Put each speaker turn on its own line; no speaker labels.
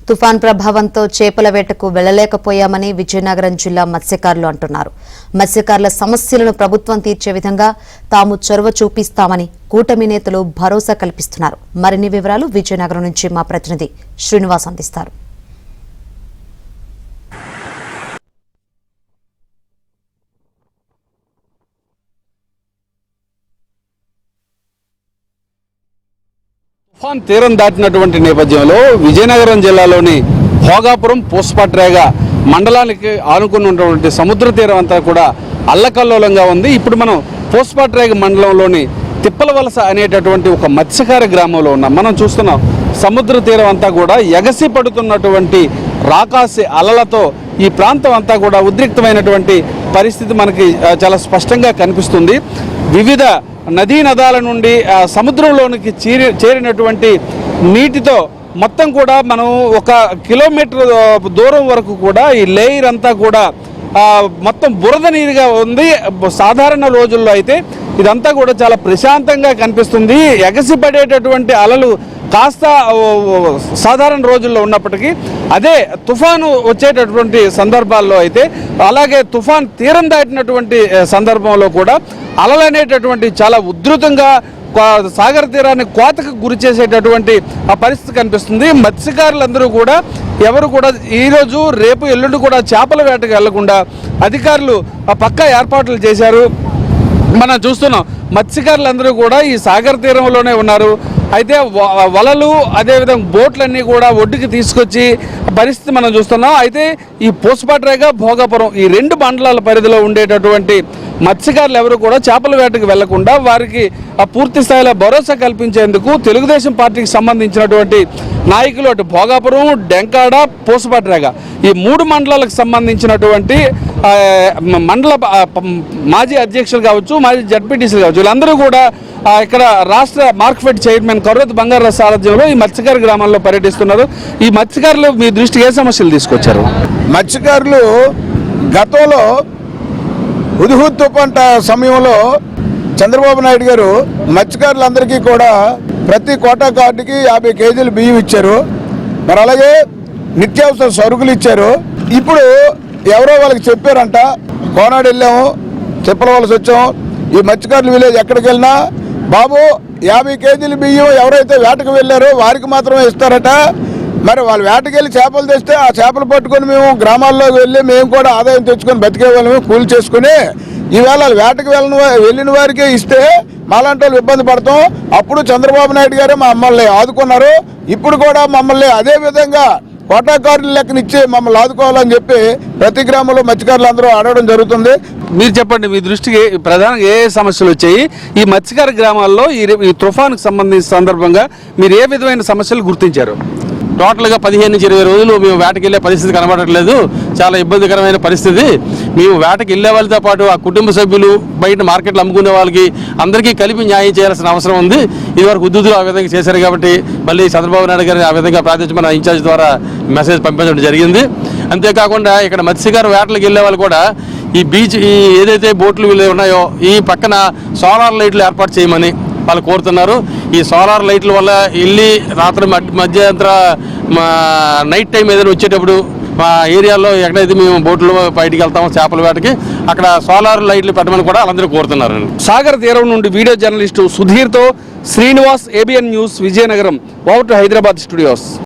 తుఫాన్ ప్రభావంతో చేపల వేటకు వెళ్లలేకపోయామని విజయనగరం జిల్లా మత్స్యకారులు అంటున్నారు. మత్స్యకారుల సమస్యలను ప్రభుత్వం తీర్చే విధంగా తాము చొరవ చూపిస్తామని కూటమి నేతలు భరోసా కల్పిస్తున్నారు. మరిన్ని వివరాలు విజయనగరం నుంచి మా ప్రతినిధి శ్రీనివాస్ అందిస్తారు.
తుఫాన్ తీరం దాటినటువంటి నేపథ్యంలో విజయనగరం జిల్లాలోని భోగాపురం పోస్పాట్రేగ మండలానికి ఆనుకున్నటువంటి సముద్ర తీరం అంతా కూడా అల్లకల్లోలంగా ఉంది. ఇప్పుడు మనం పోస్పాట్రేగ మండలంలోని తిప్పలవలస అనేటటువంటి ఒక మత్స్యకార గ్రామంలో ఉన్నాం. మనం చూస్తున్నాం సముద్ర తీరం అంతా కూడా ఎగసి పడుతున్నటువంటి రాకాసి అలలతో ఈ ప్రాంతం అంతా కూడా ఉద్రిక్తమైనటువంటి పరిస్థితి మనకి చాలా స్పష్టంగా కనిపిస్తుంది. వివిధ నదీ నదాల నుండి సముద్రంలోనికి చేరినటువంటి నీటితో మొత్తం కూడా మనం 1 కిలోమీటర్ దూరం వరకు కూడా ఈ లేయర్ అంతా కూడా మొత్తం బురద నీరుగా ఉంది. సాధారణ రోజుల్లో అయితే ఇదంతా కూడా చాలా ప్రశాంతంగా కనిపిస్తుంది. ఎగసిపడేటటువంటి అలలు కాస్త సాధారణ రోజుల్లో ఉన్నప్పటికీ అదే తుఫాను వచ్చేటటువంటి సందర్భాల్లో అయితే అలాగే తుఫాన్ తీరం దాటినటువంటి సందర్భంలో కూడా అలలు అనేటటువంటి చాలా ఉధృతంగా సాగర తీరాన్ని కోతకు గురి చేసేటటువంటి ఆ పరిస్థితి కనిపిస్తుంది. మత్స్యకారులందరూ కూడా ఎవరు కూడా ఈరోజు రేపు ఎల్లుండి కూడా చేపల వేటకు వెళ్లకుండా అధికారులు పక్కా ఏర్పాట్లు చేశారు. మనం చూస్తున్నాం మత్స్యకారులందరూ కూడా ఈ సాగర తీరంలోనే ఉన్నారు. అయితే వలలు అదేవిధంగా బోట్లన్నీ కూడా ఒడ్డుకి తీసుకొచ్చి పరిస్థితి మనం చూస్తున్నాం. అయితే ఈ పోస్పాట్రేగ భోగాపురం ఈ 2 మండలాల పరిధిలో ఉండేటటువంటి మత్స్యకారులు ఎవరు కూడా చేపల వేటకు వెళ్లకుండా వారికి పూర్తి స్థాయిలో భరోసా కల్పించేందుకు తెలుగుదేశం పార్టీకి సంబంధించినటువంటి నాయకులు అటు భోగాపురం, డెంకాడ, పోస్పాట్రేగ ఈ 3 మండలాలకు సంబంధించినటువంటి మండల మాజీ అధ్యక్షులు కావచ్చు, మాజీ జడ్పీటీసీలు కావచ్చు, వీళ్ళందరూ కూడా ఇక్కడ రాష్ట్ర మార్కెట్ చైర్మన్ కర్రోతు బంగారాజు సారథ్యంలో ఈ మత్స్యకార గ్రామాల్లో పర్యటిస్తున్నారు. ఈ మత్స్యకారులు మీ దృష్టికి ఏ సమస్యలు తీసుకొచ్చారు?
మత్స్యకారులు గతంలో హుద్హుద్ తుఫాన్ సమయంలో చంద్రబాబు నాయుడు గారు మత్స్యకారులందరికీ కూడా ప్రతి కోటా కార్డుకి 50 కేజీలు బియ్యం ఇచ్చారు. మరి అలాగే నిత్యావసర సరుకులు ఇచ్చారు. ఇప్పుడు ఎవరో వాళ్ళకి చెప్పారంట, కోనాడు వెళ్ళాము, తిప్పలవలస వచ్చాము, ఈ మత్స్యకారుల విలేజ్ ఎక్కడికి వెళ్ళినా బాబు 50 కేజీలు బియ్యం ఎవరైతే వేటకు వెళ్ళారో వారికి మాత్రమే ఇస్తారట. మరి వాళ్ళు వేటకి వెళ్ళి చేపలు తెస్తే ఆ చేపలు పట్టుకొని మేము గ్రామాల్లోకి వెళ్ళి మేము కూడా ఆదాయం తెచ్చుకొని బతికే వాళ్ళమే కూలి చేసుకుని ఈవేళ వేటకు వెళ్ళిన వారికే ఇస్తే మాలాంటి వాళ్ళు ఇబ్బంది పడతాం. అప్పుడు చంద్రబాబు నాయుడు గారే మమ్మల్ని ఆదుకున్నారు. ఇప్పుడు కూడా మమ్మల్ని అదే విధంగా కోటాకారుల లెక్కనిచ్చి మమ్మల్ని ఆదుకోవాలని చెప్పి ప్రతి గ్రామంలో మత్స్యకారులు అందరూ అడగడం జరుగుతుంది.
మీరు చెప్పండి, మీ దృష్టికి ప్రధానంగా ఏ సమస్యలు వచ్చాయి? ఈ మత్స్యకార గ్రామాల్లో ఈ తుఫానుకు సంబంధించిన సందర్భంగా మీరు ఏ విధమైన సమస్యలు గుర్తించారు?
టోటల్గా 15 నుంచి 20 రోజులు మేము వేటకి వెళ్ళే పరిస్థితి కనబడట్లేదు. చాలా ఇబ్బందికరమైన పరిస్థితి. మేము వేటకి వెళ్ళే వాళ్ళతో పాటు ఆ కుటుంబ సభ్యులు, బయట మార్కెట్లు అమ్ముకునే వాళ్ళకి అందరికీ కలిపి న్యాయం చేయాల్సిన అవసరం ఉంది. ఇదివరకు హుద్హుద్లో ఆ విధంగా చేశారు కాబట్టి మళ్ళీ చంద్రబాబు నాయుడు గారిని ఆ విధంగా ప్రార్థించమని ఇన్ఛార్జ్ ద్వారా మెసేజ్ పంపించడం జరిగింది. అంతేకాకుండా ఇక్కడ మత్స్యకార వేటలకు వెళ్ళే వాళ్ళు కూడా ఈ బీచ్ ఏదైతే బోట్లు ఉన్నాయో ఈ పక్కన సోలార్ లైట్లు ఏర్పాటు చేయమని వాళ్ళు కోరుతున్నారు. ఈ సోలార్ లైట్ల వల్ల వెళ్ళి రాత్రి మధ్యంతర నైట్ టైం ఏదైనా వచ్చేటప్పుడు మా ఏరియాలో ఎక్కడైతే మేము బోట్లు బయటికి వెళ్తామో చేపల వేటకి అక్కడ సోలార్ లైట్లు పెట్టమని కూడా వాళ్ళందరూ కోరుతున్నారు.
సాగర్ తీరం నుండి వీడియో జర్నలిస్టు సుధీర్తో Srinivas, ABN news, Vizianagaram. Over to Hyderabad studios.